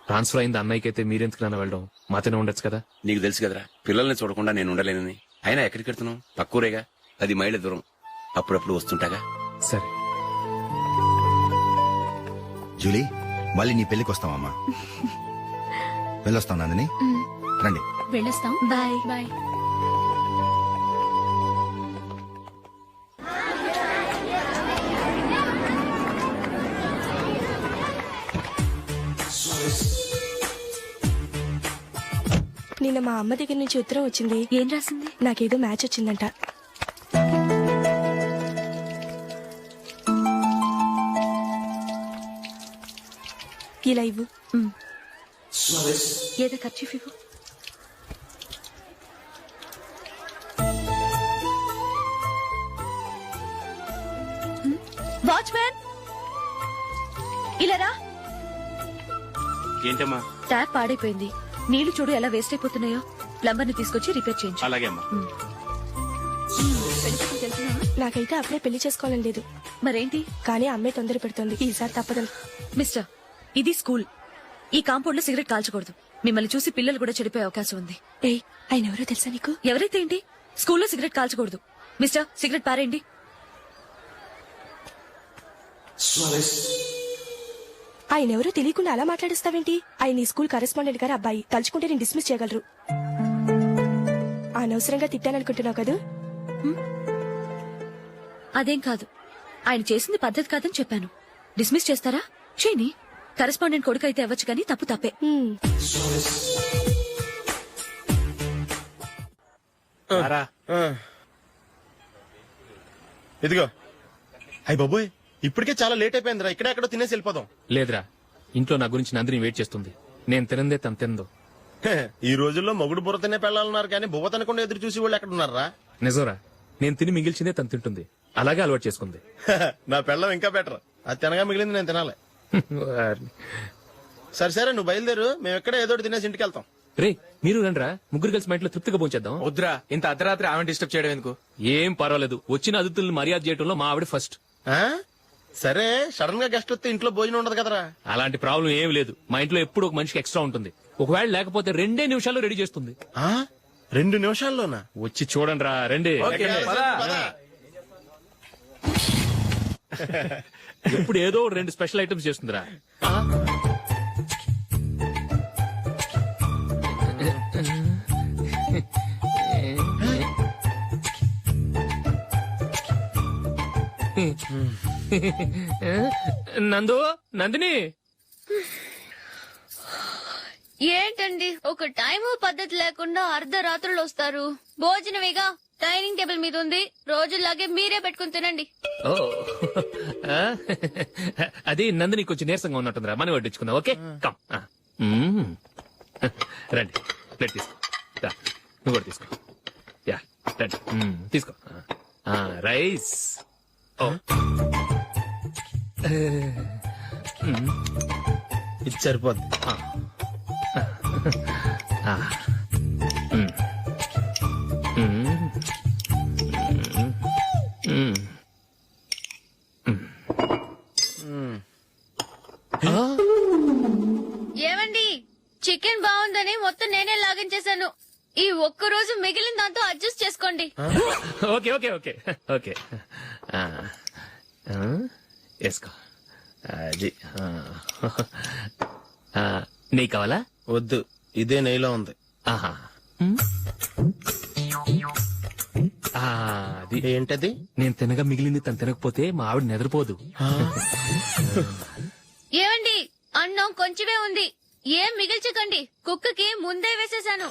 Transfer అయింది అన్నయ్యకి అయితే మీరెందుకు నాన్న వెళ్ళడం మాతోనే ఉండొచ్చు కదా. నీకు తెలుసు కదరా పిల్లల్ని చూడకుండా నేను ఉండలేనని. అయినా ఎక్కడికి వెళ్తున్నావు? పక్కూరేగా, 10 మైళ్ళ దూరం. అప్పుడప్పుడు వస్తుంటాగా. సరే జూలీ, మళ్ళీ నీ పెళ్లికి వస్తామమ్మా. వెళ్ళొస్తాం నందిని, రండి. వెళ్ళొస్తాం. Bye bye. నిన్న మా అమ్మ దగ్గర నుంచి ఉత్తరం వచ్చింది. ఏం రాసింది? నాకేదో మ్యాచ్ వచ్చిందంట. ఇలా ఇవ్వు. ఏదో ఖర్చు ఇవ్వు. వాచ్మ్యాన్ ఇలా రా. ఏంటమ్మా? ట్యాప్ పాడైపోయింది. నీళ్లు చూడు ఎలా వేస్ట్ అయిపోతున్నాయో. ప్లంబర్ ని తీసుకొచ్చి రిపేర్ చేయించు. అలాగే అమ్మా. నాకైతే అప్పుడే పెళ్లి చేసుకోవాలని లేదు. మరేంటి? కానీ అమ్మాయి తొందర పెడుతోంది. ఈసారి తప్పదని. మిస్టర్, ఇది స్కూల్. ఈ కాంపౌండ్ లో సిగరెట్ కాల్చకూడదు. మిమ్మల్ని చూసి పిల్లలు కూడా చెడిపోయే అవకాశం ఉంది. ఏయ్, ఆయన ఎవరో తెలుసా నీకు? ఎవరైతే ఏంటి, స్కూల్లో సిగరెట్ కాల్చకూడదు. మిస్టర్, సిగరెట్ పారేయండి. ఆయన ఎవరో తెలియకుండా అలా మాట్లాడిస్తావేంటి? ఆయన ఈ స్కూల్ కరెస్పాండెంట్ గారు అబ్బాయి. తలుచుకుంటే నేను డిస్మిస్ చేయగలరు. అనవసరంగా తిట్టాననుకుంటున్నావు కదా? అదేం కాదు. ఆయన చేసింది పద్ధతి కాదని చెప్పాను. డిస్మిస్ చేస్తారా? చేయని. కరెస్పాండెంట్ కొడుకు అయితే అవ్వచ్చు కానీ తప్పు తప్పే. ఇదిగో. అయ్య బాబోయ్, ఇప్పటికే చాలా లేట్ అయిపోయిందిరా. ఇక్కడెక్కడో తినేసి వెళ్ళిపోదాం. లేదురా, ఇంట్లో నా గురించి నందిని వెయిట్ చేస్తుంది. నేను తినందే తను తిందో. ఈ రోజుల్లో మొగుడు బుర్ర తినే పెళ్ళాలన్నారు కానీ బువ్వ తినకుండా ఎదురు చూసి వాళ్ళు ఎక్కడ ఉన్నారా? నిజంరా, నేను తిని మిగిల్చిందే తను తింటుంది. అలాగే అలవాటు చేసుకుంది. నా పెళ్ళం ఇంకా బెటర్. అది తినగా మిగిలింది నేను తినాలి. సరే సరే, నువ్వు బయలుదేరు. మేము ఎక్కడ ఏదో తినేసి ఇంటికి వెళ్తాం. రే, మీరు రండిరా, ముగ్గురు కలిసి మా ఇంట్లో తృప్తిగా పోంచేద్దాం. వద్దురా, ఇంత అర్ధరాత్రి ఆమె డిస్టర్బ్ చేయడం ఎందుకు? ఏం పర్వాలేదు, వచ్చిన అతిథులను మర్యాద చేయడంలో మా ఆవిడ ఫస్ట్. సరే, సడన్ గా గెస్ట్ వస్తే ఇంట్లో భోజనం ఉండదు కదరా. అలాంటి ప్రాబ్లం ఏం లేదు. మా ఇంట్లో ఎప్పుడు ఒక మనిషికి ఎక్స్ట్రా ఉంటుంది. ఒకవేళ లేకపోతే 2 నిమిషాల్లో రెడీ చేస్తుంది. 2 నిమిషాల్లోనా? వచ్చి చూడండి రా, రండి. ఇప్పుడు ఏదో 2 స్పెషల్ ఐటమ్స్ చేస్తుందిరా. నందిని, ఏంటండి ఒక టైము పద్ధతి లేకుండా అర్ధరాత్రులు వస్తారు? భోజనమేగా డైనింగ్ టేబుల్ మీద ఉంది. రోజుల్లాగే మీరే పెట్టుకుని తినండి. ఓ అది నందిని కొంచెం నీరసంగా ఉన్నట్టుందిరా, మనం వడ్డించుకుందాం. Okay, come. రండి, ప్లేట్ తీసుకో. నువ్వు కూడా తీసుకో. యా, రండి, తీసుకో. రైస్. ఇది సరిపోద్ది. ఏమండి, చికెన్ బాగుందని మొత్తం నేనే లాగించేశాను. ఈ ఒక్కరోజు మిగిలిన దాంతో అడ్జస్ట్ చేసుకోండి. ఓకే ఓకే ఓకే ఓకే, వేసుకో. అది నెయ్యి కావాలా? వద్దు, ఇదే నెయ్యిలో ఉంది. ఆహా, అది ఏంటది? నేను తినగా మిగిలింది తను తినకపోతే మా ఆవిడ నిద్రపోదు. ఏమండి, అన్నం కొంచెమే ఉంది. ఏం మిగిల్చకండి. కుక్కకి ముందే వేసేశాను.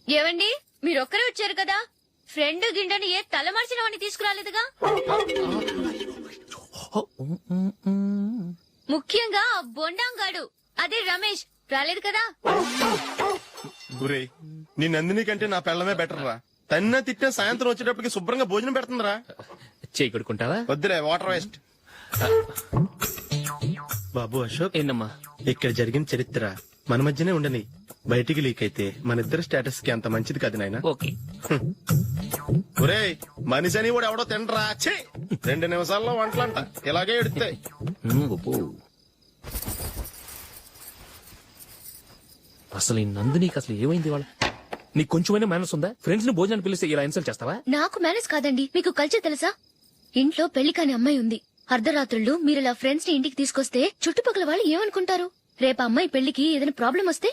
ఏవండి, మీరొక్కరే వచ్చారు కదా, ఫ్రెండ్ గిండెని ఏ తలమర్చిన వాడిని తీసుకురాలేదుగా. ముఖ్యంగా బొండాంగాడు, అదే రమేష్ రాలేదు కదా. గురే, నీ నందిని కంటే నా పెళ్ళమే బెటర్ రా. తన్న తిట్టిన సాయంత్రం వచ్చేటప్పటికి శుభ్రంగా భోజనం పెడుతుందిరా. చేయి కొడుకుంటావా? వద్దులే, వాటర్ వేస్ట్. బాబు అశోక్, ఏంటమ్మా ఇక్కడ జరిగిన చరిత్ర మన మధ్యనే ఉండని. బయటికి లీక్ అయితే మన ఇద్దరు స్టేటస్ కి అంత మంచిది కాదు నాయనా. ఓకే. ఒరేయ్ మనిషి అని కూడా ఎవడో తినరా ఛీ 2 నిమిషాల్లో వంటలంట ఇలాగే ఎడితే అసలు ఈ నందినికి అసలు ఏమైంది వాళ్ళ నీకు కొంచెమైనా మేనస్ ఉందా ఫ్రెండ్స్ ని భోజనాన్ని పిలిస్తే ఇలా ఇన్సల్ట్ చేస్తావా నాకు మేనేజ్ కాదండి, మీకు కల్చర్ తెలుసా? ఇంట్లో పెళ్లి కాని అమ్మాయి ఉంది. అర్ధరాత్రుళ్ళు మీరు ఇలా ఫ్రెండ్స్ ని ఇంటికి తీసుకొస్తే చుట్టుపక్కల వాళ్ళు ఏమనుకుంటారు? రేపు అమ్మాయి పెళ్లికి ఏదైనా ప్రాబ్లం వస్తే?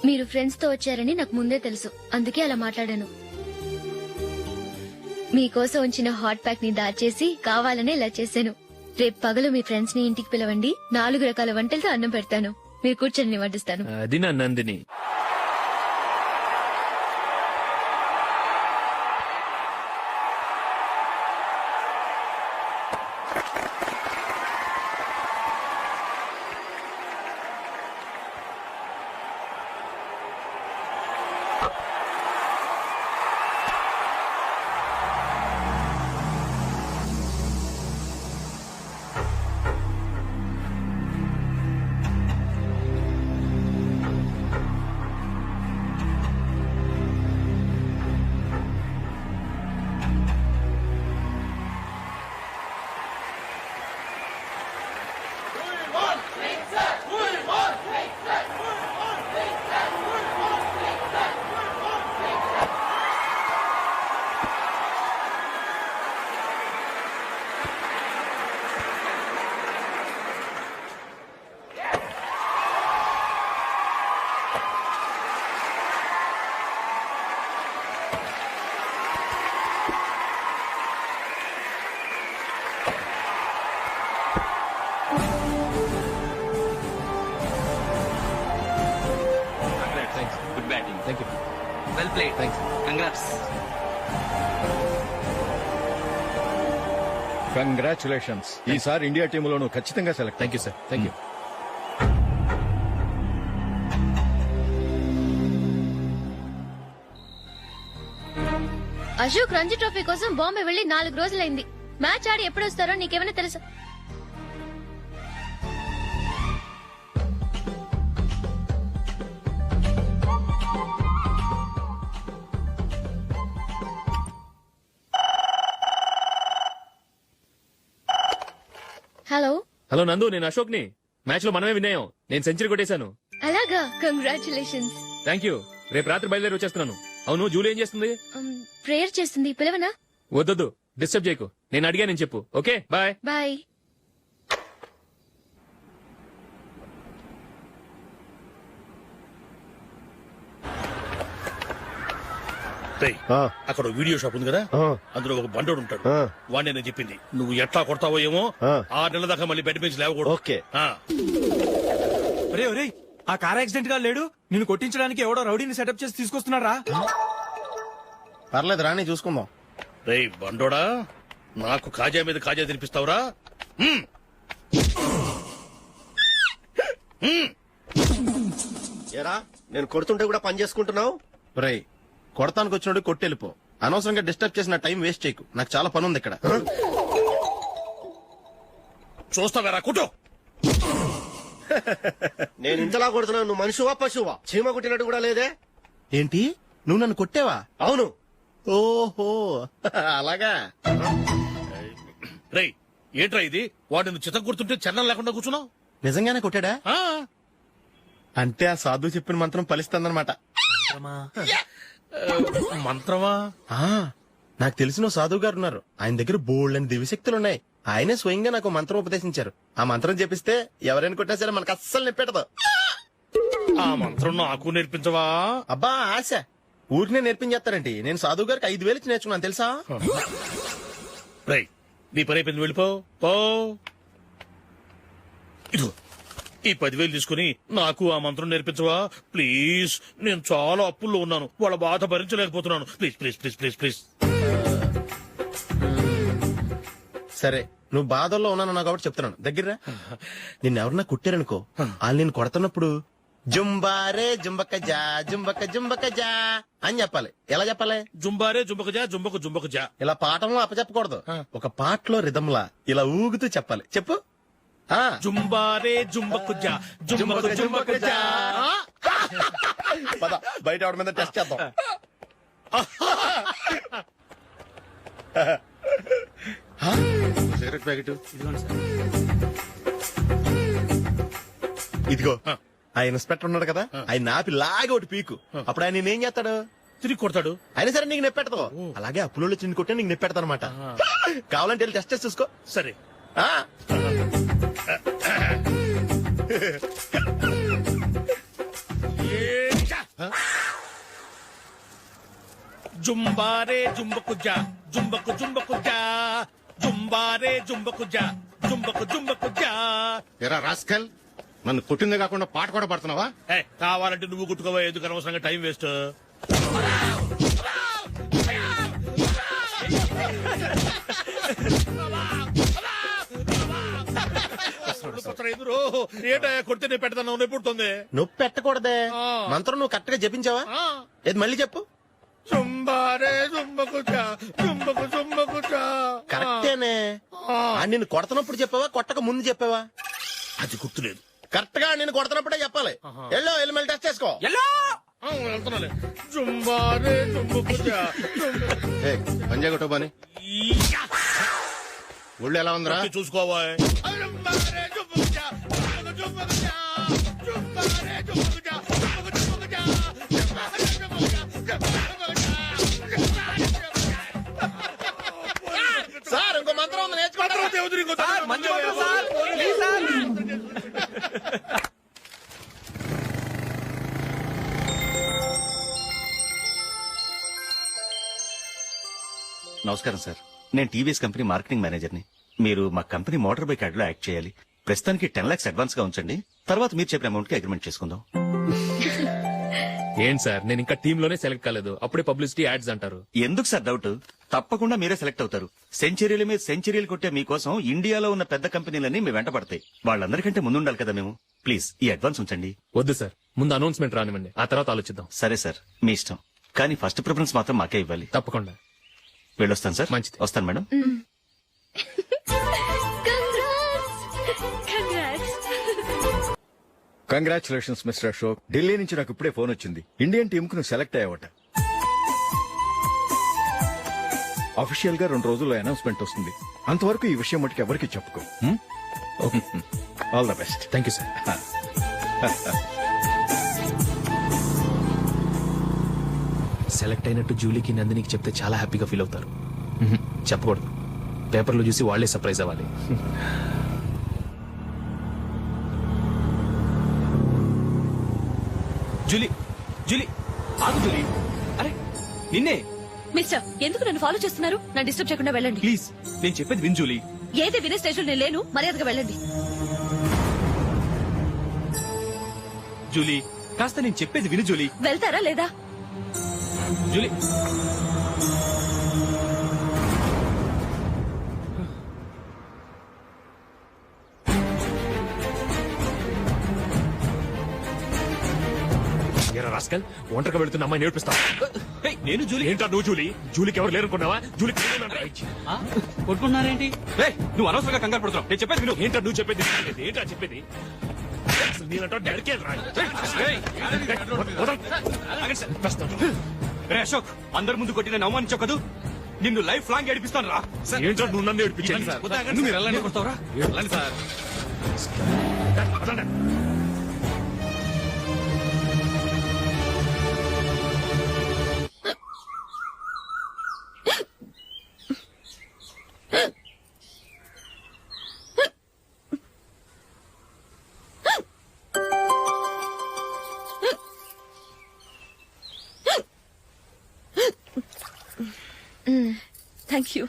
మీరు ఫ్రెండ్స్ తో వచ్చారని నాకు ముందే తెలుసు, అందుకే అలా మాట్లాడాను. మీకోసం ఉంచిన హాట్ ప్యాక్ ని దాచేసి కావాలనే ఇలా చేశాను. రేపు పగలు మీ ఫ్రెండ్స్ ని ఇంటికి పిలవండి, 4 రకాల వంటలతో అన్నం పెడతాను. మీరు కూర్చొని వడ్డిస్తాను. అది నా Nandini. Good batting. Thank you. Well played. Thanks. Congrats. Congratulations. ఈసారి ఇండియా టీంలోనూ ఖచ్చితంగా select. Thank you sir. Thank you. Ashok Ranji trophy కోసం బాంబే వెళ్లి 4 రోజులైంది. మ్యాచ్ ఆడి ఎప్పుడు వస్తారో నీకేమైనా తెలుసా? హలో హలో నందు, నేను అశోక్ ని. మ్యాచ్ లో మనమే విన్నాయం. నేను సెంచరీ కొట్టేశాను. అలాగా, కంగ్రాచులేషన్స్. Thank you. రేపు రాత్రి బయలుదేరి వచ్చేస్తున్నాను. అవును, జూలీ ఏం చేస్తుంది? ప్రేయర్ చేస్తుంది, పిలవనా? వద్దొద్దు, డిస్టర్బ్ చేయకు. నేను అడిగానని చెప్పు. Okay, bye. బాయ్. అక్కడ వీడియో షాప్ ఉంది కదా, అందులో ఒక బండోడు ఉంటాడు. వాడిని నేను చెప్పింది నువ్వు ఎట్లా కొడతావో ఏమో. 6 నెలల దాకా మళ్ళీ బెడ్ మీద లేవకూడదు. ఓకే. ఒరే ఒరే, ఆ కార్ యాక్సిడెంట్ గా లేడు, నిన్ను కొట్టించడానికి ఎవడో రౌడీని సెటప్ చేసి తీసుకొస్తున్నారా? పర్లేదు రాని చూసుకుందాం. రేయ్ బండోడా, నాకు కాజా మీద కాజా తినిపిస్తావురా? ఏరా, నేను కొడుతుంటే కూడా పని చేసుకుంటున్నావు? రేయ్ కొడతానికి వచ్చినోడు కొట్టెళ్ళిపో. అనవసరంగా డిస్టర్బ్ చేసిన టైం వేస్ట్ చేయకు. నాకు చాలా పని ఉంది ఇక్కడ. చూస్తావేరా కుటో. నేను ఇంతలా కొడుతున్నాను, నువ్వు మనిషివా పశువా? చీమ కొట్టినట్టు కూడా లేదే. ఏంటి, నువ్వు నన్ను కొట్టావా? అవును. ఓహో అలాగా. రేయ్ ఏంట్రా ఇది? వాడు నువ్వు చిత్త గుర్తుంటే చరణం లేకుండా కూర్చున్నావు. నిజంగానే కొట్టాడా? ఆ, అంటే ఆ సాధువు చెప్పిన మంత్రం ఫలిస్తుందన్నమాట. మంత్రమా? నాకు తెలిసిన ఓ సాధువు గారు ఉన్నారు. ఆయన దగ్గర బోల్డ్ అని దివ్యశక్తులు ఉన్నాయి. ఆయనే స్వయంగా నాకు మంత్రం ఉపదేశించారు. ఆ మంత్రం చెప్పిస్తే ఎవరైనా కొట్టినా సరే మనకు అస్సలు నిప్పెట్టదు. ఆ మంత్రం నాకు నేర్పించవా? అబ్బా ఆశ, ఊరినే నేర్పించేస్తారండి. నేను సాధువు గారికి 5,000 ఇచ్చి నేర్చుకున్నాను తెలుసా? రేయ్ నీ పని అయిపోయింది, వెళ్ళిపో పో. ఇదిగో ఈ 10,000 తీసుకుని నాకు ఆ మంత్రం నేర్పించవా ప్లీజ్? నేను చాలా అప్పుల్లో ఉన్నాను, వాళ్ళ బాధ భరించలేకపోతున్నాను. Please please please please please. సరే నువ్వు బాధల్లో ఉన్నాను నాకు కాబట్టి చెప్తున్నాను. దగ్గర నిన్ను ఎవరన్నా కుట్టారనుకో, వాళ్ళు నేను కొడుతున్నప్పుడు జుంబారే జుంబక జా జుంబక జుంబక జా అని చెప్పాలి. ఎలా చెప్పాలి? జుంబారే జుంబక జా జుంబకు జుంబకు జా. ఇలా పాఠంలో అప్పచెప్పకూడదు. ఒక పాటలో రిధంలా ఇలా ఊగుతూ చెప్పాలి. చెప్పు. జుంబారే జుంబకుజా జుంబకు జుంబకుజా. పద బయట ఆవిడ మీద టెస్ట్ చేద్దాం. సిగరెట్ ప్యాకెట్ ఇదిగో. ఆ ఇన్స్పెక్టర్ ఉన్నాడు కదా, ఆయన ఆపి లాగే ఒకటి పీకు. అప్పుడు ఆయన నేనేం చేస్తాడు? తిరిగి కొడతాడు. అయినా సరే నీకు నెప్పెడతావు. అలాగే అప్పులో చిన్న కొట్టే నీకు నెప్పెడతా అనమాట. కావాలంటే వెళ్ళి టెస్ట్ చేసి చూసుకో. సరే. ఆ? జుంబారే జుంబకుజా జుంబకు జుంబకుజా జుంబారే జుంబకుజా జుంబకు జుంబకుజా. ఎరా రాస్కల్, నన్ను కొట్టిందే కాకుండా పాట కూడా పడుతున్నావా? కావాలంటే నువ్వు కుట్టుకోవా, ఎందుకు అనవసరంగా టైం వేస్ట్. ఏంటా కొడితే నేను పెడతాను నొప్పి పుడుతుంది. నొప్పి పెట్టకూడదే. మంత్రం నువ్వు కరెక్ట్ గా జపించావా? ఏది మళ్ళీ చెప్పు. జుంబారే జుంబకుజా జుంబకు జుంబకుజా. కరెక్టేనే. నిన్ను కొడుతున్నప్పుడు చెప్పావా, కొట్టక ముందు చెప్పావా? అది గుర్తులేదు. కరెక్ట్ గా నేను కొడుతున్నప్పుడే చెప్పాలి. వెళ్ళి మళ్ళీ టెస్ట్ చేసుకో. వెళ్తున్నాలే. జుంబారే జుంబకుజా పంజాయ్ కొట్టబాని ఒళ్ళు ఎలా ఉందిరా? చూసుకోవా. సార్ ఇంకో మంత్రం ఉంది, నేర్చుకోవడం. నమస్కారం సార్, నేను టీవీఎస్ కంపెనీ మార్కెటింగ్ మేనేజర్ని. మీరు మా కంపెనీ మోటార్ బైక్ యాడ్ లో యాక్ట్ చేయాలి. ప్రస్తుతానికి 10 lakhs అడ్వాన్స్ గా ఉంచండి. తర్వాత మీరు చెప్పిన అమౌంట్ కి అగ్రిమెంట్ చేసుకుందాం. ఏంటి సార్, నేను ఇంకా టీమ్ లోనే సెలెక్ట్ కాలేదు, అప్పుడే పబ్లిసిటీ యాడ్స్ అంటారు. ఎందుకు సార్ డౌట్? తప్పకుండా మీరే సెలెక్ట్ అవుతారు. సెంచరీల మీద సెంచరీలు కొట్టే మీకోసం ఇండియాలో ఉన్న పెద్ద కంపెనీలన్నీ మీ వెంట పడతాయి. వాళ్ళందరికంటే ముందుండాలి కదా మేము. ప్లీజ్ ఈ అడ్వాన్స్ ఉంచండి. వద్దు సార్, ముందు అనౌన్స్మెంట్ రానివ్వండి, ఆ తర్వాత ఆలోచిద్దాం. సరే సార్, మీ ఇష్టం. కానీ ఫస్ట్ ప్రిఫరెన్స్ మాత్రం మాకే ఇవ్వాలి. తప్పకుండా. వెళ్ళొస్తాను సార్. మంచిది. వస్తాను madam. Congratulations mister Ashok. Delhi నుంచి నాకు ఇప్పుడే ఫోన్ వచ్చింది. ఇండియన్ టీమ్ కు నువ్వు సెలెక్ట్ అయ్యావట. అఫీషియల్ గా 2 రోజుల్లో అనౌన్స్మెంట్ వస్తుంది. అంతవరకు ఈ విషయం మటుకు ఎవరికి చెప్పుకో. All the best. Thank you sir. Select అయినట్టు జూలీకి నందినికి చెప్తే చాలా హ్యాపీగా ఫీల్ అవుతారు. చెప్పకూడదు, పేపర్లో చూసి వాళ్లే సర్ప్రైజ్ అవ్వాలి. జూలీ, జూలీ, ఆగు జూలీ. అరే నిన్నే. మిస్టర్, ఎందుకు నన్ను ఫాలో చేస్తున్నారు? నన్ను డిస్టర్బ్ చేయకుండా వెళ్ళండి ప్లీజ్, నేను చెప్పేది విన్ జూలీ. ఏది వినే స్టేజ్ నేను లేను, మర్యాదగా వెళ్ళండి. జూలీ, కాస్త నేను చెప్పేది విను జూలీ. వెళ్తారా లేదా? జూలీ, రాస్కల్, ఒంటరిగా వెళ్తున్న అమ్మాయి నేర్పిస్తా. నేను జూలీ. ఏంటా నువ్వు జూలీ? జూలీకి ఎవరు లేరుకున్నావా? జూలీ కొట్టుకున్నారేంటి? నువ్వు అనవసరంగా కంగారు పడుతున్నావు. నేను చెప్పేది విను. ఏంటా నువ్వు చెప్పేది? ఏంటా చెప్పేది? నేనంటా డెడికేట్ రా. అశోక్, అందరి ముందు కొట్టి నేను అవమానించావు కదూ. నిన్ను లైఫ్ లాంగ్ ఏడిపిస్తాను రా. ఏంటో నువ్వు నన్ను ఏడిపించాలి. మీరు ఎలా కొడతావురా? Sir thank you.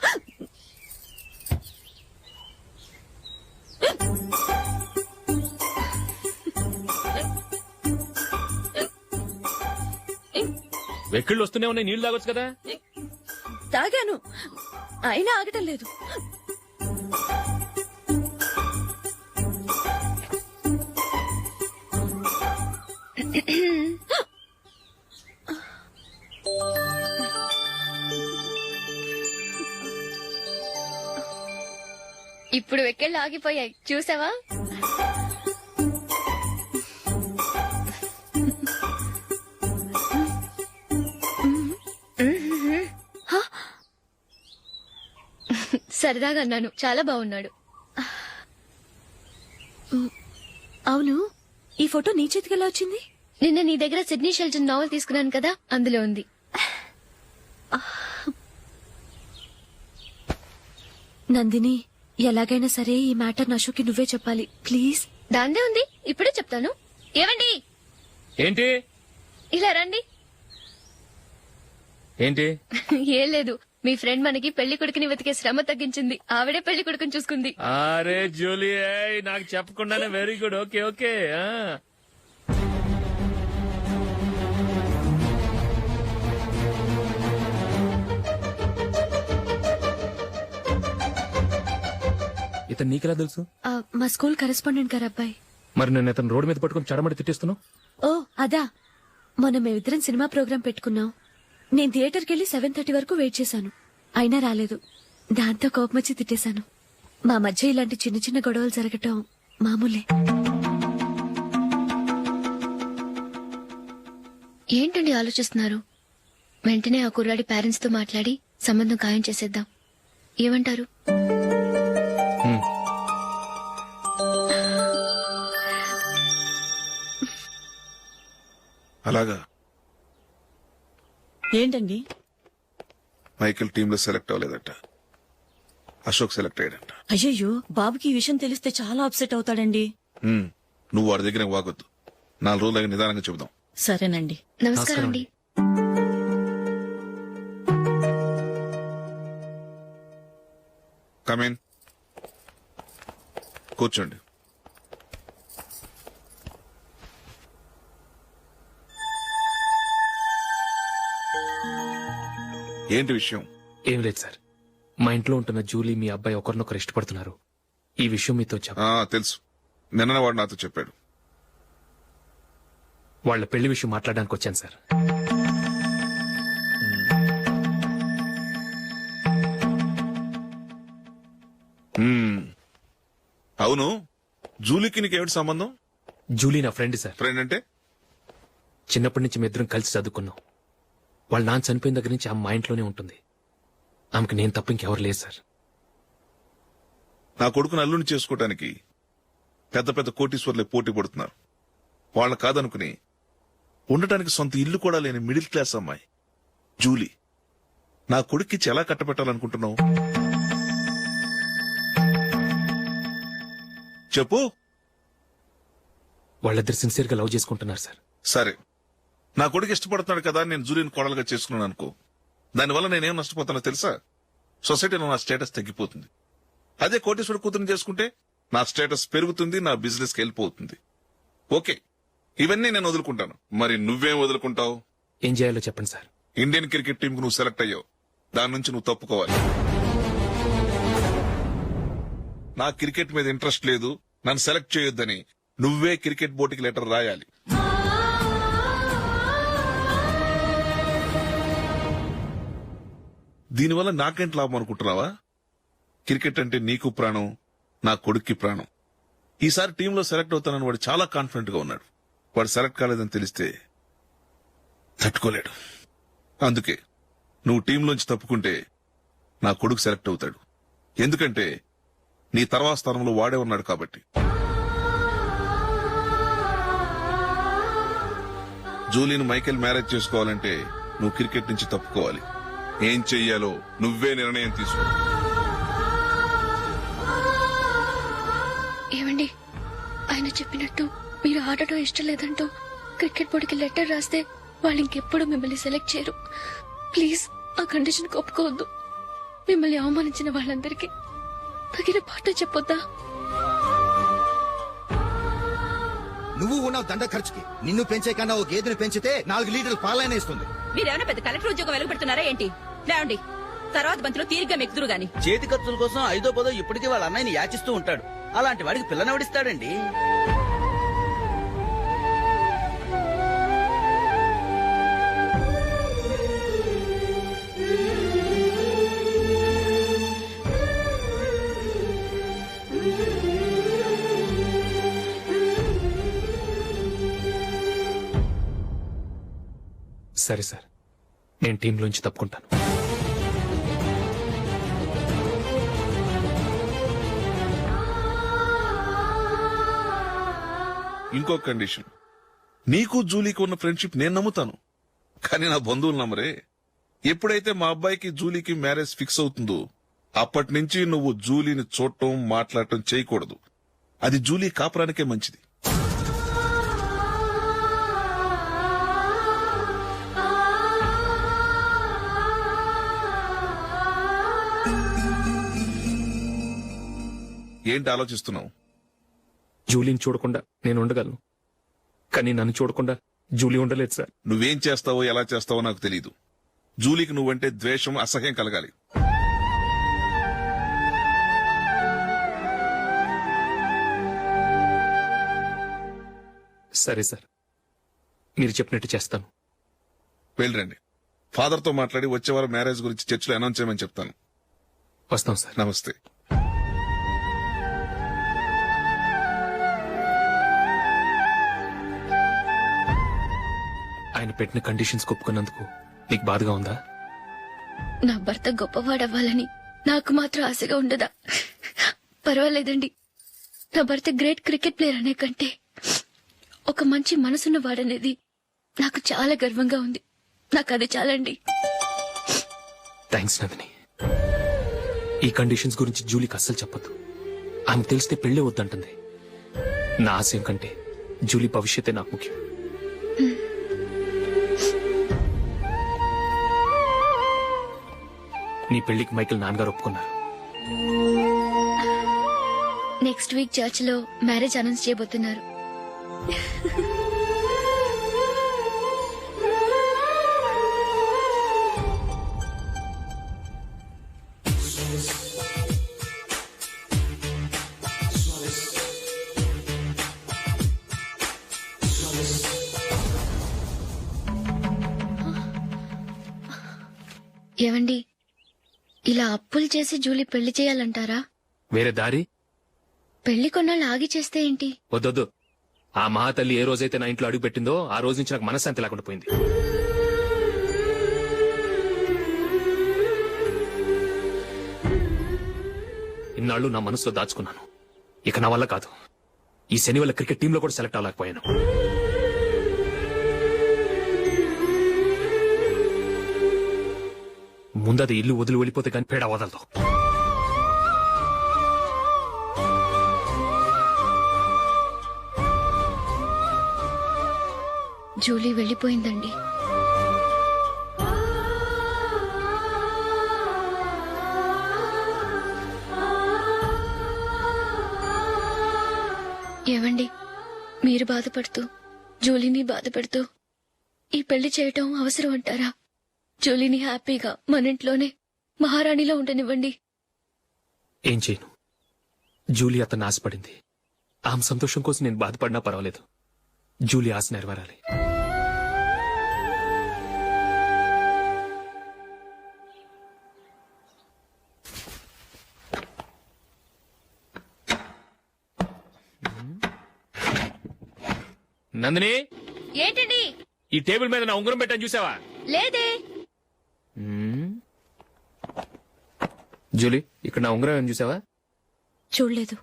వెక్కిళ్ళు వస్తూనే ఉన్నాయి, నీళ్లు తాగొచ్చు కదా. తాగాను, అయినా ఆగటం లేదు. ఇప్పుడు వెక్కెళ్ళు ఆగిపోయాయి చూసావా? సరదాగా అన్నాను. చాలా బాగున్నాడు. అవును, ఈ ఫోటో నీ చేతికెలా వచ్చింది? నిన్న నీ దగ్గర సిడ్నీ షెల్టన్ నావెల్ తీసుకున్నాను కదా, అందులో ఉంది. నందిని, ఎలాగైనా సరే ఈ మ్యాటర్ అశోక్కి నువ్వే చెప్పాలి ప్లీజ్. దాందే ఉంది, ఇప్పుడే చెప్తాను. ఏమండి, ఏంటి ఇలా రండి. ఏంటి ఏం లేదు, మీ ఫ్రెండ్ మనకి పెళ్లి కొడుకుని వెతికే శ్రమ తగ్గించింది. ఆవిడే పెళ్లి కొడుకుని చూసుకుంది. అరే జూలీ, నాకు చెప్పకుండానే వెరీ గుడ్. Okay okay. ఇతను నీకెలా తెలుసు? మా స్కూల్ కరెస్పాండెంట్ గారు అబ్బాయి. మరి నేను ఇతను రోడ్డు మీద పట్టుకుని చడమడి తిట్టేస్తున్నావు. ఓ అదా, మొన్న మేమిద్దరం సినిమా ప్రోగ్రాం పెట్టుకున్నాం. నేను థియేటర్కి వెళ్లి 7:30 వరకు వెయిట్ చేశాను, అయినా రాలేదు. దాంతో కోపం వచ్చి తిట్టేశాను. మా మధ్య ఇలాంటి చిన్న చిన్న గొడవలు జరగటం మామూలే. ఏంటండి ఆలోచిస్తున్నారు? వెంటనే ఆ కుర్రాడి పేరెంట్స్ తో మాట్లాడి సంబంధం ఖాయం చేసేద్దాం. ఏమంటారు? అలాగా? ఏంటండి? మైకేల్ టీమ్ లో సెలెక్ట్ అవ్వలేదట, అశోక్ సెలెక్ట్ అయ్యాడంట. అయ్యయ్యో, బాబుకి ఈ విషయం తెలిస్తే చాలా అప్సెట్ అవుతాడండి. నువ్వు వాడి దగ్గర వాగొద్దు, 4 రోజులకి నిదానంగా చెబుదాం. సరేనండి. నమస్కారం అండి. కమేన్, కూర్చోండి. ఏంటి విషయం? ఏం లేదు సార్, మా ఇంట్లో ఉంటున్న జూలీ మీ అబ్బాయి ఒకరినొకరు ఇష్టపడుతున్నారు. ఈ విషయం మీతో తెలుసు, నిన్న వాడు నాతో చెప్పాడు. వాళ్ళ పెళ్లి విషయం మాట్లాడడానికి వచ్చాను సార్. అవును, జూలీకి నీకేమిటి సంబంధం? జూలీ నా ఫ్రెండ్ సార్. ఫ్రెండ్ అంటే? చిన్నప్పటి నుంచి మీ ఇద్దరం కలిసి చదువుకున్నాం. వాళ్ళ నాన్న చనిపోయిన దగ్గర నుంచి ఆమె మా ఇంట్లోనే ఉంటుంది. ఆమెకు నేను తప్ప ఇంకెవరు లేదు సార్. నా కొడుకును అల్లుని చేసుకోవటానికి పెద్ద పెద్ద కోటీశ్వర్లే పోటీ పడుతున్నారు. వాళ్ళ కాదనుకుని ఉండటానికి సొంత ఇల్లు కూడా లేని మిడిల్ క్లాస్ అమ్మాయి జూలీ నా కొడుక్కిచ్చి ఎలా కట్టబెట్టాలనుకుంటున్నావు? చెప్పు. వాళ్ళిద్దరు సిన్సియర్ గా లవ్ చేసుకుంటున్నారు సార్. సరే, నా కొడుకు ఇష్టపడుతున్నాడు కదా నేను జూలీని కోడలుగా చేసుకున్నాను అనుకో. దానివల్ల నేనేం నష్టపోతానో తెలుసా? సొసైటీలో నా స్టేటస్ తగ్గిపోతుంది. అదే కోటేశ్వర కూతురుని చేసుకుంటే నా స్టేటస్ పెరుగుతుంది, నా బిజినెస్ కి వెళ్ళిపోతుంది. ఓకే, ఇవన్నీ నేను వదులుకుంటాను. మరి నువ్వేం వదులుకుంటావు? ఏం చేయాలో చెప్పండి సార్. ఇండియన్ క్రికెట్ టీం కు నువ్వు సెలెక్ట్ అయ్యావు, దాని నుంచి నువ్వు తప్పుకోవాలి. నా క్రికెట్ మీద ఇంట్రెస్ట్ లేదు, నన్ను సెలెక్ట్ చేయొద్దని నువ్వే క్రికెట్ బోర్డుకి లెటర్ రాయాలి. దీనివల్ల నాకేంటి లాభం అనుకుంటున్నావా? క్రికెట్ అంటే నీకు ప్రాణం, నా కొడుక్కి ప్రాణం. ఈసారి టీంలో సెలెక్ట్ అవుతానని వాడు చాలా కాన్ఫిడెంట్ గా ఉన్నాడు. వాడు సెలెక్ట్ కాలేదని తెలిస్తే తట్టుకోలేడు. అందుకే నువ్వు టీంలోంచి తప్పుకుంటే నా కొడుకు సెలెక్ట్ అవుతాడు. ఎందుకంటే నీ తర్వాత స్థానంలో వాడే ఉన్నాడు కాబట్టి. జూలీని మైకేల్ మ్యారేజ్ చేసుకోవాలంటే నువ్వు క్రికెట్ నుంచి తప్పుకోవాలి. ఏం చెయ్యాలో నువ్వే నిర్ణయం తీసుకో. ఏమండి, ఆయన చెప్పినట్టు మీరు ఆడటం ఇష్టం లేదంటూ క్రికెట్ బోర్డుకి లెటర్ రాస్తే వాళ్ళు ఇంకెప్పుడు మిమ్మల్ని సెలెక్ట్ చేయరు. ప్లీజ్ ఆ కండిషన్ ఒప్పుకోవద్దు. మిమ్మల్ని అవమానించిన వాళ్ళందరికీ తగిన పాట చెప్పొద్దా? నువ్వు ఉన్నావు దండ ఖర్చుకి. నిన్ను పెంచే కన్నా ఓ గేదెను పెంచితే 4 లీటర్లు పాలైనా ఇస్తుంది. మీరేమైనా పెద్ద కలెక్టర్ ఉద్యోగం వెలుగుపెడుతున్నారా ఏంటి? లేవండి, తర్వాత బంతిలో తీరిగ్గా మెక్కుదురు గాని. చేతి ఖర్చుల కోసం 5ో 10ో ఇప్పటికీ వాళ్ళ అన్నయ్యని యాచిస్తూ ఉంటాడు. అలాంటి వాడికి పిల్లనెవడిస్తాడండి? సరే సార్, నేను టీంలోంచి తప్పుకుంటాను. ఇంకో కండిషన్, నీకు జూలీకి ఉన్న ఫ్రెండ్షిప్ నేను నమ్ముతాను, కానీ నా బంధువులు నమ్మరే. ఎప్పుడైతే మా అబ్బాయికి జూలీకి మ్యారేజ్ ఫిక్స్ అవుతుందో అప్పటి నుంచి నువ్వు జూలీని చూడటం మాట్లాడటం చేయకూడదు. అది జూలీ కాపురానికే మంచిది. ఏంటి ఆలోచిస్తున్నావు? జూలీని చూడకుండా నేను ఉండగలను, కానీ నన్ను చూడకుండా జూలీ ఉండలేదు సార్. నువ్వేం చేస్తావో ఎలా చేస్తావో నాకు తెలీదు. జూలీకి నువ్వంటే ద్వేషం, అసహ్యం కలగాలి. సరే సార్, మీరు చెప్పినట్టు చేస్తాను. వెళ్ళండి, ఫాదర్తో మాట్లాడి వచ్చేవారం మ్యారేజ్ గురించి చర్చిలో అనౌన్స్ చేయమని చెప్తాను. వస్తాం సార్. నమస్తే. ఆయన పెట్టిన కండిషన్స్ ఒప్పుకున్నందుకు నీకు బాధగా ఉందా? నా భర్త గొప్పవాడవ్వాలని నాకు మాత్రం ఆశగా ఉండదా? పర్వాలేదండి, నా భర్త గ్రేట్ క్రికెట్ ప్లేయర్ అనే కంటే ఒక మంచి మనసున్న వాడనేది నాకు చాలా గర్వంగా ఉంది. నాకు అది చాలండి. థ్యాంక్స్ నందిని. ఈ కండిషన్స్ గురించి జూలీకి అస్సలు చెప్పొద్దు. ఆమెకు తెలిస్తే పెళ్లే వద్దంటుంది. నా ఆశయం కంటే జూలీ భవిష్యత్తే నాకు ముఖ్యం. నీ పెళ్లికి మైకేల్ నాన్నగారు ఒప్పుకున్నారు. నెక్స్ట్ వీక్ చర్చ్ లో మ్యారేజ్ అనౌన్స్ చేయబోతున్నారు. ఏవండి, ఇలా అప్పులు చేసి జూలీ పెళ్లి చేయాలంటారా? వేరే దారి? పెళ్లి కొన్నాళ్ళు ఆగి చేస్తే ఏంటి? వద్దొద్దు. ఆ మహాతల్లి ఏ రోజైతే నా ఇంట్లో అడుగు పెట్టిందో ఆ రోజు నుంచి నాకు మనశ్శాంతి లేకుండా పోయింది. ఇన్నాళ్ళు నా మనసులో దాచుకున్నాను. ఇక నా వల్ల కాదు. ఈ శని వల్ల క్రికెట్ టీంలో కూడా సెలెక్ట్ అవ్వలేకపోయాను. ముందది ఇల్లు వదిలి వెళ్ళిపోతే కానీ పేడ వదలదు. జూలీ వెళ్ళిపోయిందండి. ఏవండి, మీరు బాధపడుతూ జూలీని బాధపెడుతూ ఈ పెళ్లి చేయటం అవసరం అంటారా? జూలీని హ్యాపీగా మన ఇంట్లోనే మహారాణిలో ఉండనివ్వండి. ఏం చేయను? జూలీ అతను ఆశపడింది. ఆమె సంతోషం కోసం నేను బాధపడినా పర్వాలేదు. జూలీ ఆశ నెరవేరాలి. నందిని, ఏంటండి? ఈ టేబుల్ మీద నా ఉంగరం పెట్టని చూసావా? లేదే. జూలీ, ఇక్కడ నా ఉంగరం ఏం చూసావా? చూడలేదు.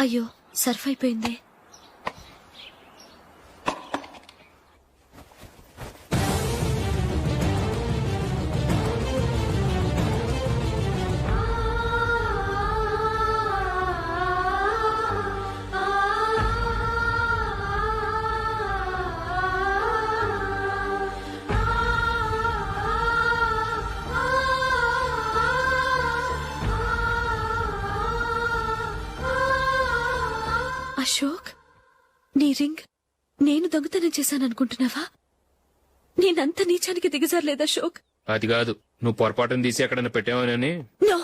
అయ్యో, సర్ఫ్ అయిపోయింది. అశోక్, నీ రింగ్ నేను దొంగతనం చేశాననుకుంటున్నావా? నేనంత నీచానికి దిగజారలేదు అశోక్. అది కాదు, నువ్వు పొరపాటును తీసి ఎక్కడైనా పెట్టావని. నో,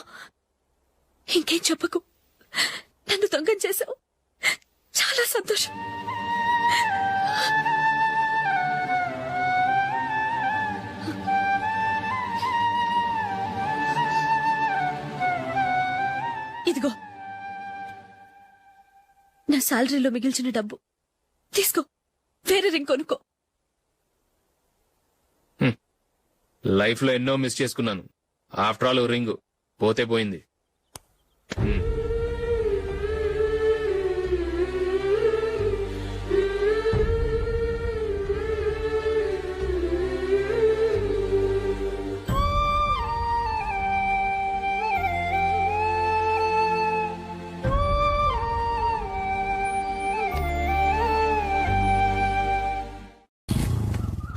ఇంకేం చెప్పకు. నన్ను దొంగం చేశావు. చాలా సంతోషం. ఇదిగో నా శాలరీలో మిగిల్చిన డబ్బు తీసుకో, వేరే రింగ్ కొనుక్కో. లైఫ్ లో ఎన్నో మిస్ చేసుకున్నాను. ఆఫ్టర్ ఆల్ రింగ్ పోతే పోయింది.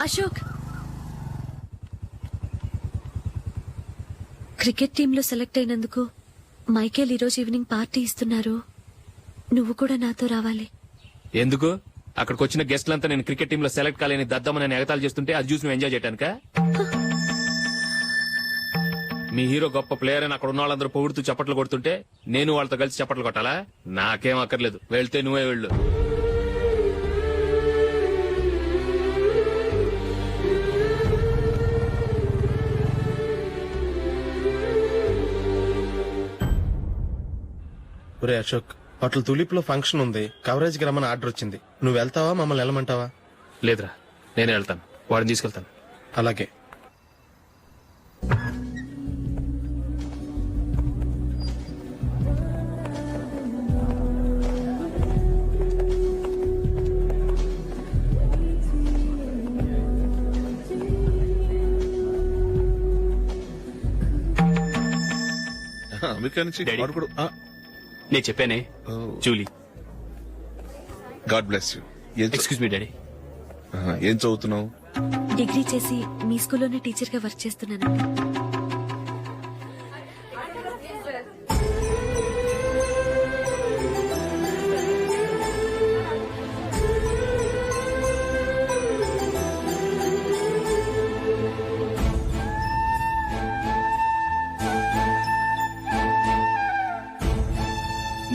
అశోక్, క్రికెట్ టీంలో సెలెక్ట్ అయినందుకు మైకేల్ ఈరోజు ఈవినింగ్ పార్టీ ఇస్తున్నారు. నువ్వు కూడా నాతో రావాలి. ఎందుకు? అక్కడికి వచ్చిన గెస్ట్లంతా నేను క్రికెట్ టీంలో సెలెక్ట్ కాలేని దద్దమని ఎగతాలు చేస్తుంటే అది చూసి నువ్వు ఎంజాయ్ చేయటానిక? మీ హీరో గొప్ప ప్లేయర్ అని అక్కడ ఉన్న వాళ్ళందరూ పొగుడుతూ చప్పట్లు కొడుతుంటే నేను వాళ్ళతో కలిసి చప్పట్లు కొట్టాలా? నాకేం అక్కర్లేదు, వెళ్తే నువ్వే వెళ్ళు. ఒరే అశోక్, హోటల్ తులిప్ లో ఫంక్షన్ ఉంది, కవరేజ్ కి రమ్మని ఆర్డర్ వచ్చింది. నువ్వు వెళ్తావా, మమ్మల్ని వెళ్ళమంటావా? లేదురా, నేనే వెళ్తాను. వాడిని తీసుకెళ్తాను. అలాగే. అమెరికా నుంచి వాడు కూడా నేను చెప్పానే, Julie. God bless you. Excuse me daddy. ఏం చదువుతున్నావు? డిగ్రీ చేసి మీ స్కూల్లోనే టీచర్ గా వర్క్ చేస్తున్నానండి.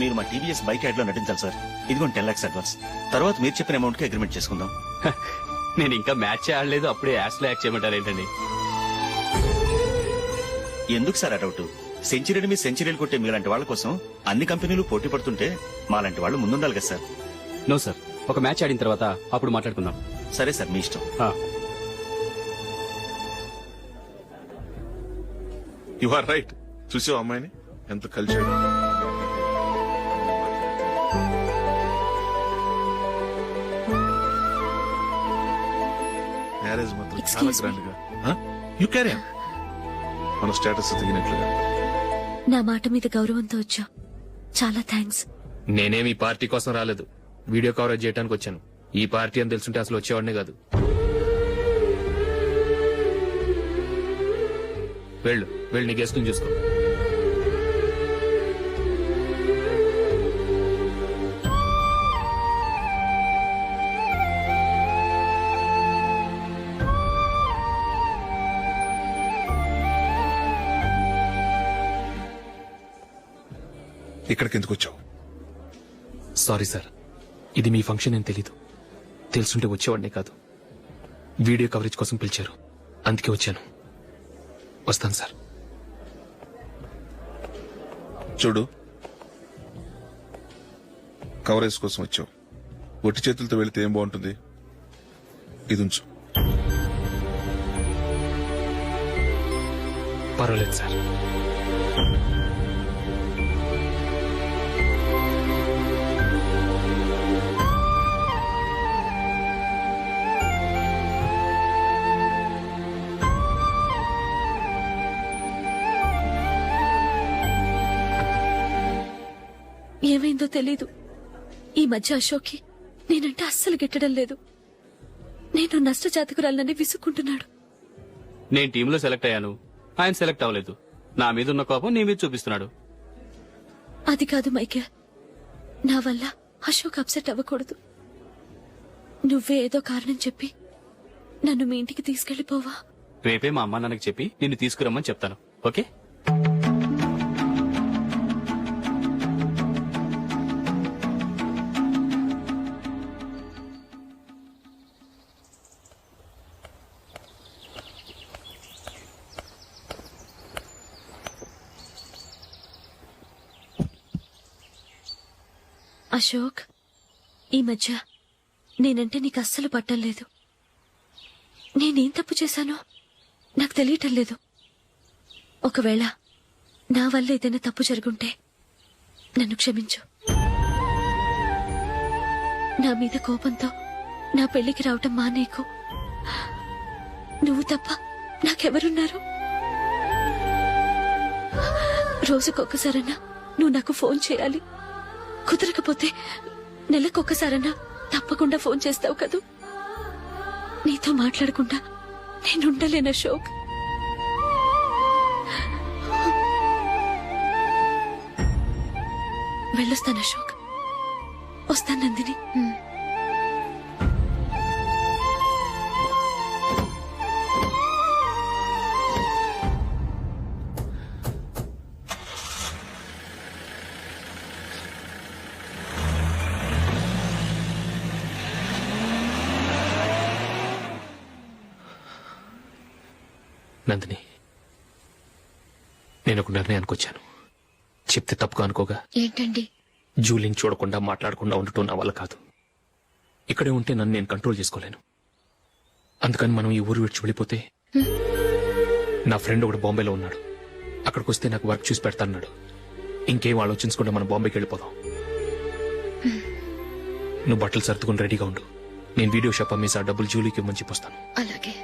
మీరు మా టీవీఎస్ బైక్ యాడ్ లో నటించాలి సార్. ఇదిగోండి 10 lakhs అడ్వాన్స్. తర్వాత మీరు చెప్పిన అమౌంట్ కి అగ్రిమెంట్ చేసుకుందాం. నేను ఇంకా మ్యాచ్ ఆడలేదు, అప్పుడే యాడ్స్ లో యాక్ట్ చేయమంటారు ఏంటండి? ఎందుకు సార్ ఆ డౌట్? సెంచరీని మీ సెంచరీలు కొట్టే మీలాంటి వాళ్ళ కోసం అన్ని కంపెనీలు పోటీ పడుతుంటే మాలాంటి వాళ్ళు ముందుండాలి కదా సార్. నో సార్, ఒక మ్యాచ్ ఆడిన తర్వాత అప్పుడు మాట్లాడుకుందాం. సరే సార్, మీ ఇష్టం. You are right. చూసావు అమ్మాయిని ఎంత కలిసాడు. మ్యారేజ్ మాత్రం చాలా గ్రాండ్ గా. You carry on. మన స్టేటస్ దిగినట్లుగా. నా మాట మీద గౌరవంతో వచ్చా. చాలా థ్యాంక్స్. నేనేమి ఈ పార్టీ కోసం రాలేదు, వీడియో కవరేజ్ చేయడానికి వచ్చాను. ఈ పార్టీ అని తెలుసుంటే అసలు వచ్చేవాడినే కాదు. వెళ్ళు, వెళ్ళి నీ గెస్ట్ని చూసుకో. ఇక్కడికి ఎందుకు వచ్చావు? సారీ సార్, ఇది మీ ఫంక్షన్ అని తెలీదు. తెలుసుంటే వచ్చేవాడినే కాదు. వీడియో కవరేజ్ కోసం పిలిచారు, అందుకే వచ్చాను. వస్తాను సార్. చూడు, కవరేజ్ కోసం వచ్చావు. ఒట్టి చేతులతో వెళితే ఏం బాగుంటుంది? ఇది ఉంచు. పర్వాలేదు సార్. ఏమైందో తెలీదు, ఈ మధ్య అశోక్కి నేనంటే అస్సలు గిట్టడం లేదు. నేను నష్టజాతకురాలనని విసుక్కుంటున్నాడు. నేను టీంలో సెలెక్ట్ అయ్యాను, ఆయన సెలెక్ట్ అవ్వలేదు. నా మీద ఉన్న కోపం నీ మీద చూపిస్తున్నాడు. అది కాదు మైకేల్, నా వల్ల అశోక్ అప్సెట్ అవ్వకూడదు. నువ్వే ఏదో కారణం చెప్పి నన్ను మీ ఇంటికి తీసుకెళ్లిపోవా? రేపే మా అమ్మా నాన్నకి చెప్పి నిన్ను తీసుకురమ్మని చెప్తాను. ఓకే? అశోక్, ఈ మధ్య నేనంటే నీకు అస్సలు పట్టం లేదు. నేనేం తప్పు చేశానో నాకు తెలియటం లేదు. ఒకవేళ నా వల్ల ఏదైనా తప్పు జరుగుంటే నన్ను క్షమించు. నా మీద కోపంతో నా పెళ్లికి రావటం మానేకు. నువ్వు తప్ప నాకెవరున్నారు? రోజుకొక్కసారన్నా నువ్వు నాకు ఫోన్ చేయాలి. కుదరకపోతే నెలకొక్కసారన్నా తప్పకుండా ఫోన్ చేస్తావు కదూ. నీతో మాట్లాడకుండా నేనుండలేను అశోక్. వెళ్ళొస్తాను అశోక్. వస్తాను నందిని. నందిని, నేను ఒక నిర్ణయానికి వచ్చాను. చెప్తే తప్పుగా అనుకోగా. ఏంటండి? జూలిని చూడకుండా మాట్లాడకుండా ఉండటం నా వల్ల కాదు. ఇక్కడే ఉంటే నన్ను నేను కంట్రోల్ చేసుకోలేను. అందుకని మనం ఈ ఊరు విడిచి వెళ్ళిపోతే, నా ఫ్రెండ్ ఒకడు బాంబేలో ఉన్నాడు. అక్కడికి వస్తే నాకు వర్క్ చూసి పెడతాన్నాడు. ఇంకేం ఆలోచించకుండా మనం బాంబేకి వెళ్ళిపోదాం. నువ్వు బట్టలు సర్దుకుని రెడీగా ఉండు. నేను వీడియో షాప్ అమ్మేసి ఆ డబ్బులు జూలీకి ఇవ్వమని చెప్పొస్తాను. అలాగే.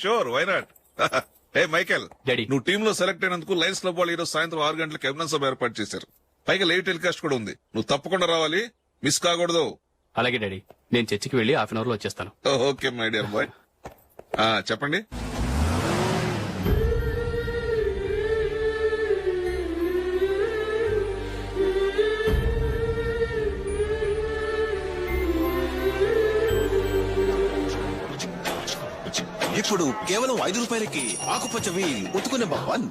Sure why not. Hey Michael, daddy, నువ్వు టీమ్ లో సెలెక్ట్ అయినందుకు లయన్స్ క్లబ్ వాళ్ళు ఈరోజు సాయంత్రం 6 గంటలకు అభినందన సభ ఏర్పాటు చేశారు. పైగా లైవ్ టెలికాస్ట్ కూడా ఉంది. నువ్వు తప్పకుండా రావాలి, మిస్ కాకూడదు. అలాగే డాడీ, నేను చర్చికి వెళ్ళి హాఫ్ అన్ అవర్ లో వచ్చేస్తాను. Okay my dear bye. చెప్పండి. ఇప్పుడు కేవలం 5 రూపాయలకి ఆకుపచ్చ వీల్ ఉతుకునే భవన్.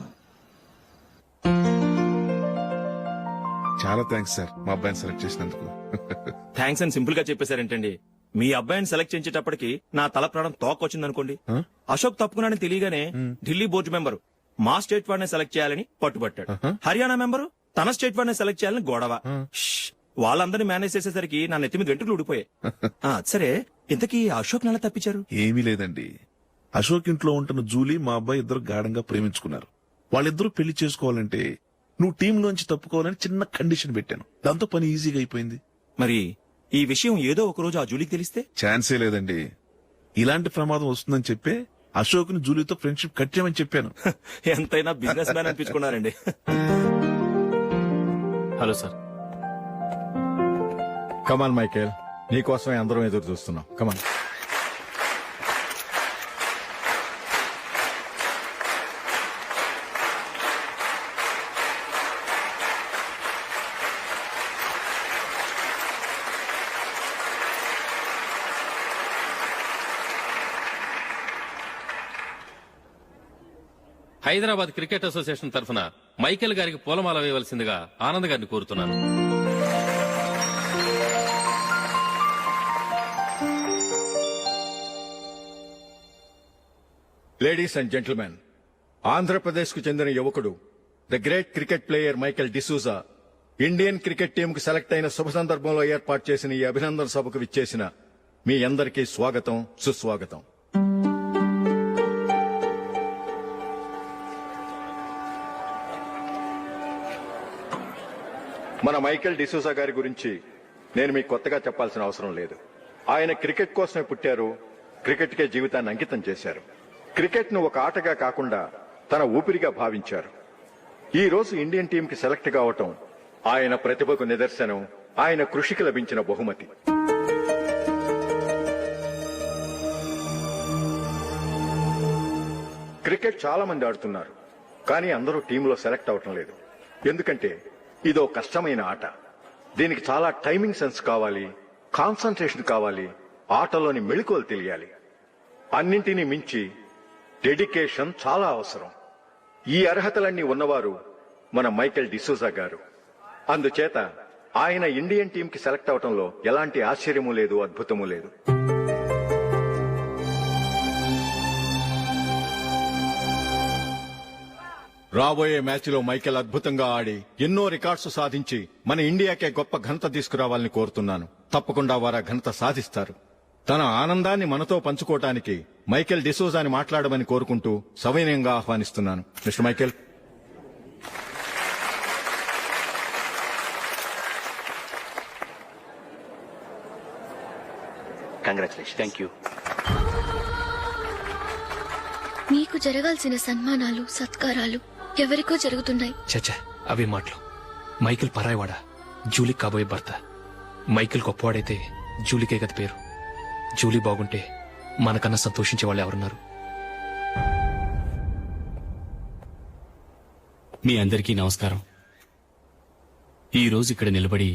చాలా థ్యాంక్స్ సార్, మా అబ్బాయిని సెలెక్ట్ చేసినందుకు. థ్యాంక్స్ అని సింపుల్ గా చెప్పేశారేంటండి. మీ అబ్బాయిని సెలెక్ట్ చేసేటప్పటికి నా తల ప్రాణం తోకొచ్చిందనుకోండి. అశోక్ తప్పుకున్నాడని తెలియగానే ఢిల్లీ బోర్డు మెంబరు మా స్టేట్ వాడిని సెలెక్ట్ చేయాలని పట్టుబట్టాడు. హర్యానా మెంబరు తన స్టేట్ వాడిని సెలెక్ట్ చేయాలని గొడవ. వాళ్ళందరినీ మేనేజ్ చేసేసరికి నా నెత్తి మీద వెంట్రుకలు ఊడిపోయాయి. సరే, ఇంతకీ అశోక్ నెల తప్పించారు? ఏమీ లేదండి. అశోక్ ఇంట్లో ఉంటున్న జూలీ మా అబ్బాయి ఇద్దరు గాఢంగా ప్రేమించుకున్నారు. వాళ్ళిద్దరూ పెళ్లి చేసుకోవాలంటే నువ్వు టీంలోంచి తప్పుకోవాలని చిన్న కండిషన్ పెట్టాను. దాంతో పని ఈజీగా అయిపోయింది. మరి ఈ విషయం ఏదో ఒక రోజు ఆ జూలీకి తెలిస్తే? ఛాన్సే లేదండి. ఇలాంటి ప్రమాదం వస్తుందని చెప్పే అశోక్ ని జూలీతో ఫ్రెండ్షిప్ కట్ చేయమని చెప్పాను. ఎంతైనా బిజినెస్ మ్యాన్ అనిపించుకున్నారండి. Hello sir. కమాన్ మైకేల్, నీకోసమే అందరం ఎదురు చూస్తున్నాం. కమాన్. హైదరాబాద్ క్రికెట్ అసోసియేషన్ తరఫున మైకేల్ గారికి పూలమాల వేయవలసిందిగా ఆనంద్ గారిని కోరుతున్నాను. లేడీస్ అండ్ జెంటిల్మెన్, ఆంధ్రప్రదేశ్ కు చెందిన యువకుడు, the great cricket player Michael D'Souza Indian cricket team కు సెలెక్ట్ అయిన శుభ సందర్భంలో ఏర్పాటు చేసిన ఈ అభినందన సభకు విచ్చేసిన మీ అందరికీ స్వాగతం, సుస్వాగతం. మన మైకేల్ డిసూజా గారి గురించి నేను మీకు కొత్తగా చెప్పాల్సిన అవసరం లేదు. ఆయన క్రికెట్ కోసమే పుట్టారు, క్రికెట్కే జీవితాన్ని అంకితం చేశారు. క్రికెట్ ను ఒక ఆటగా కాకుండా తన ఊపిరిగా భావించారు. ఈ రోజు ఇండియన్ టీం కి సెలెక్ట్ కావటం ఆయన ప్రతిభకు నిదర్శనం, ఆయన కృషికి లభించిన బహుమతి. క్రికెట్ చాలా మంది ఆడుతున్నారు, కానీ అందరూ టీంలో సెలెక్ట్ అవటం లేదు. ఎందుకంటే ఇదో కష్టమైన ఆట. దీనికి చాలా టైమింగ్ సెన్స్ కావాలి, కాన్సంట్రేషన్ కావాలి, ఆటలోని మెళకువలు తెలియాలి. అన్నింటినీ మించి డెడికేషన్ చాలా అవసరం. ఈ అర్హతలన్నీ ఉన్నవారు మన మైకేల్ డిసూజా గారు. అందుచేత ఆయన ఇండియన్ టీం కి సెలెక్ట్ అవటంలో ఎలాంటి ఆశ్చర్యమూ లేదు, అద్భుతమూ లేదు. రాబోయే మ్యాచ్లో మైకేల్ అద్భుతంగా ఆడి ఎన్నో రికార్డ్స్ సాధించి మన ఇండియాకే గొప్ప ఘనత తీసుకురావాలని కోరుతున్నాను. తప్పకుండా వారు ఆ ఘనత సాధిస్తారు. తన ఆనందాన్ని మనతో పంచుకోవటానికి మైకేల్ డిసోజాని మాట్లాడమని కోరుకుంటూ సవినయంగా ఆహ్వానిస్తున్నాను. Mister Michael. Congratulation. Thank you. మీకు జరగాల్సిన సన్మానాలు సత్కారాలు ఎవరికో జరుగుతున్నాయి. చచ్చా అవే మాటలు. మైకేల్ పరాయవాడా, జూలీ కాబోయే భర్త. మైకేల్ గొప్పవాడైతే జూలీకే గత పేరు. జూలీ బాగుంటే మనకన్నా సంతోషించే వాళ్ళు ఎవరున్నారు? మీ అందరికీ నమస్కారం. ఈ రోజు ఇక్కడ నిలబడి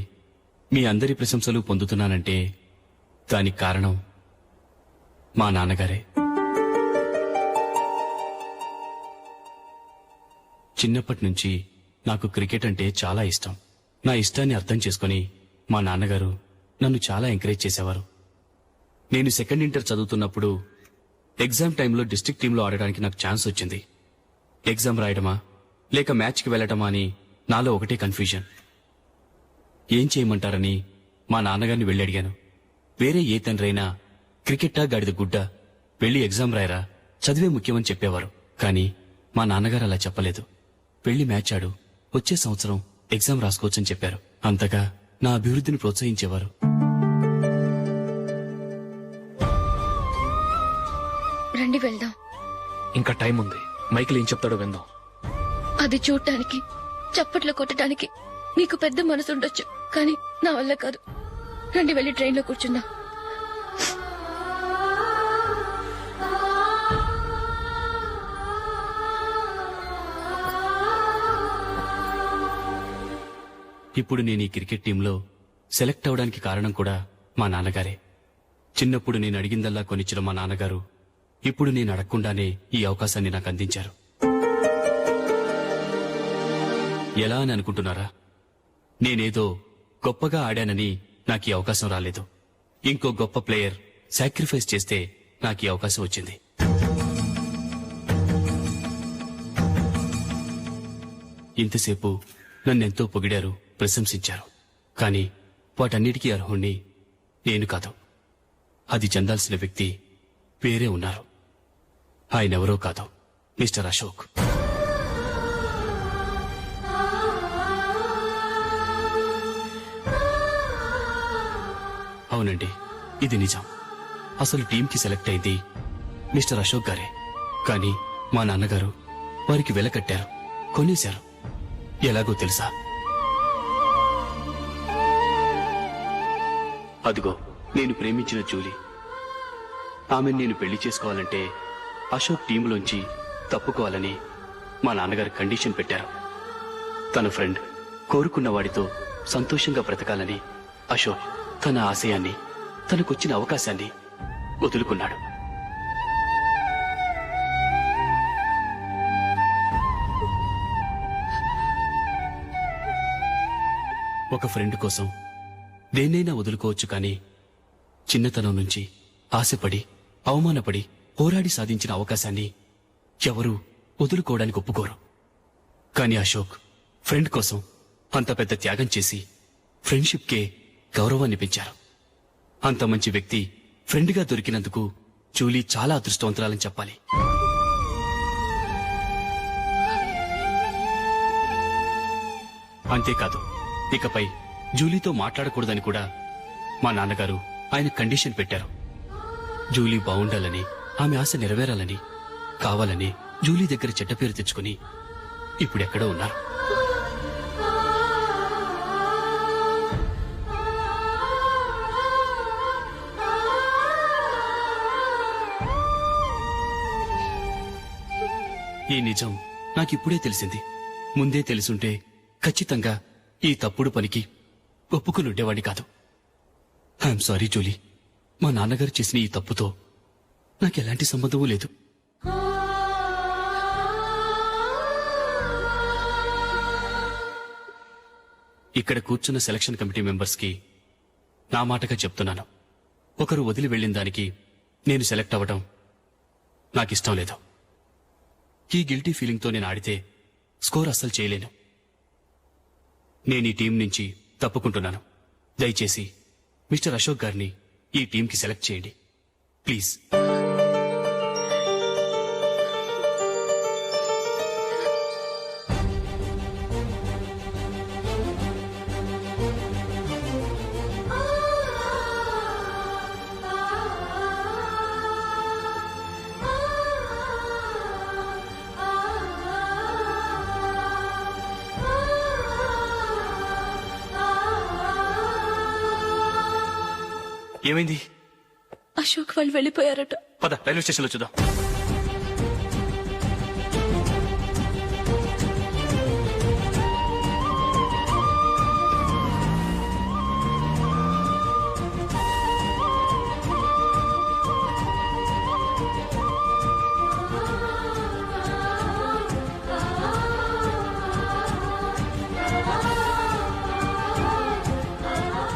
మీ అందరి ప్రశంసలు పొందుతున్నానంటే దానికి కారణం మా నాన్నగారే. చిన్నప్పటి నుంచి నాకు క్రికెట్ అంటే చాలా ఇష్టం. నా ఇష్టాన్ని అర్థం చేసుకుని మా నాన్నగారు నన్ను చాలా ఎంకరేజ్ చేసేవారు. నేను సెకండ్ ఇంటర్ చదువుతున్నప్పుడు ఎగ్జామ్ టైంలో డిస్ట్రిక్ట్ టీంలో ఆడడానికి నాకు ఛాన్స్ వచ్చింది. ఎగ్జామ్ రాయడమా లేక మ్యాచ్కి వెళ్లటమా అని నాలో ఒకటే కన్ఫ్యూజన్. ఏం చేయమంటారని మా నాన్నగారిని వెళ్ళి అడిగాను. వేరే ఏ తండ్రైనా క్రికెట్టా గాడిద గుడ్డ, వెళ్లి ఎగ్జామ్ రాయరా, చదివే ముఖ్యమని చెప్పేవారు. కానీ మా నాన్నగారు అలా చెప్పలేదు. వెళ్లి మ్యాచ్ ఆడు, వచ్చే సంవత్సరం ఎగ్జామ్ రాసుకోవచ్చని చెప్పారు. అంతగా నా అభివృద్ధిని ప్రోత్సహించేవారు. రండి వెళ్దాం. ఇంకా టైం ఉంది. మైకేల్ ఏం చెప్తాడో విందాం. అది చూడటానికి చప్పట్లు కొట్టడానికి మీకు పెద్ద మనసు ఉండొచ్చు, కానీ నా వల్ల కాదు. రండి వెళ్ళి ట్రైన్లో కూర్చుందాం. ఇప్పుడు నేను ఈ క్రికెట్ టీంలో సెలెక్ట్ అవడానికి కారణం కూడా మా నాన్నగారే. చిన్నప్పుడు నేను అడిగిందల్లా కొనిచ్చిన మా నాన్నగారు ఇప్పుడు నేను అడగకుండానే ఈ అవకాశాన్ని నాకు అందించారు. ఎలా అని అనుకుంటున్నారా? నేనేదో గొప్పగా ఆడానని నాకు ఈ అవకాశం రాలేదు. ఇంకో గొప్ప ప్లేయర్ సాక్రిఫైస్ చేస్తే నాకు ఈ అవకాశం వచ్చింది. ఇంతసేపు నన్నెంతో పొగిడారు, ప్రశంసించారు. కానీ వాటన్నిటికీ అర్హుణ్ణి నేను కాదు. అది చెందాల్సిన వ్యక్తి వేరే ఉన్నారు. ఆయనెవరో కాదు, మిస్టర్ అశోక్. అవునండి, ఇది నిజం. అసలు టీంకి సెలెక్ట్ అయింది మిస్టర్ అశోక్ గారే. కానీ మా నాన్నగారు వారికి వెల కట్టారు, కొనేశారు. ఎలాగో తెలుసా? అదిగో నేను ప్రేమించిన జూలీ. ఆమెను నేను పెళ్లి చేసుకోవాలంటే అశోక్ టీంలోంచి తప్పుకోవాలని మా నాన్నగారు కండిషన్ పెట్టారు. తన ఫ్రెండ్ కోరుకున్న వాడితో సంతోషంగా బ్రతకాలని అశోక్ తన ఆశయాన్ని, తనకొచ్చిన అవకాశాన్ని వదులుకున్నాడు. ఒక ఫ్రెండ్ కోసం దేన్నైనా వదులుకోవచ్చు, కానీ చిన్నతనం నుంచి ఆశపడి, అవమానపడి, పోరాడి సాధించిన అవకాశాన్ని ఎవరూ వదులుకోవడానికి ఒప్పుకోరు. కానీ అశోక్ ఫ్రెండ్ కోసం అంత పెద్ద త్యాగం చేసి ఫ్రెండ్షిప్కే గౌరవాన్ని పెంచారు. అంత మంచి వ్యక్తి ఫ్రెండ్గా దొరికినందుకు జూలీ చాలా అదృష్టవంతురాలని చెప్పాలి. అంతేకాదు, ఇకపై జూలీతో మాట్లాడకూడదని కూడా మా నాన్నగారు ఆయన కండిషన్ పెట్టారు. జూలీ బాగుండాలని, ఆమె ఆశ నెరవేరాలని, కావాలని జూలీ దగ్గర చెడ్డ పేరు తెచ్చుకుని ఇప్పుడెక్కడో ఉన్నారు. ఈ నిజం నాకిప్పుడే తెలిసింది. ముందే తెలుసుంటే ఖచ్చితంగా ఈ తప్పుడు పనికి ఒప్పుకుని ఉండేవాడిని కాదు. I'm sorry Julie. మా నాన్నగారు చేసిన ఈ తప్పుతో నాకెలాంటి సంబంధమూ లేదు. ఇక్కడ కూర్చున్న సెలక్షన్ కమిటీ మెంబర్స్ కి నా మాటగా చెప్తున్నాను. ఒకరు వదిలి వెళ్లిన దానికి నేను సెలెక్ట్ అవ్వడం నాకిష్టం లేదు. ఈ గిల్టీ ఫీలింగ్తో నేను ఆడితే స్కోర్ అస్సలు చేయలేను. నేను ఈ టీం నుంచి తప్పుకుంటున్నాను. దయచేసి మిస్టర్ అశోక్ గారిని ఈ టీంకి సెలెక్ట్ చేయండి ప్లీజ్. ఏమైంది? అశోక్ వాళ్ళు వెళ్ళిపోయారట. పద రైల్వే స్టేషన్లో చూద్దాం.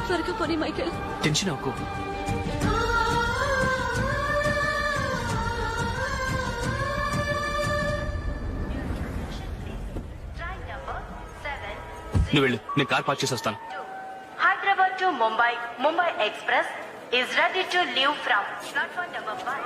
త్వరగా పోనీ మైకేల్. టెన్షన్ అవ్వకు. నువ్వు వెళ్ళు, నేను కార్ పార్క్ చేసి వస్తాను. Hyderabad to Mumbai, Mumbai Express is ready to leave from platform number 5.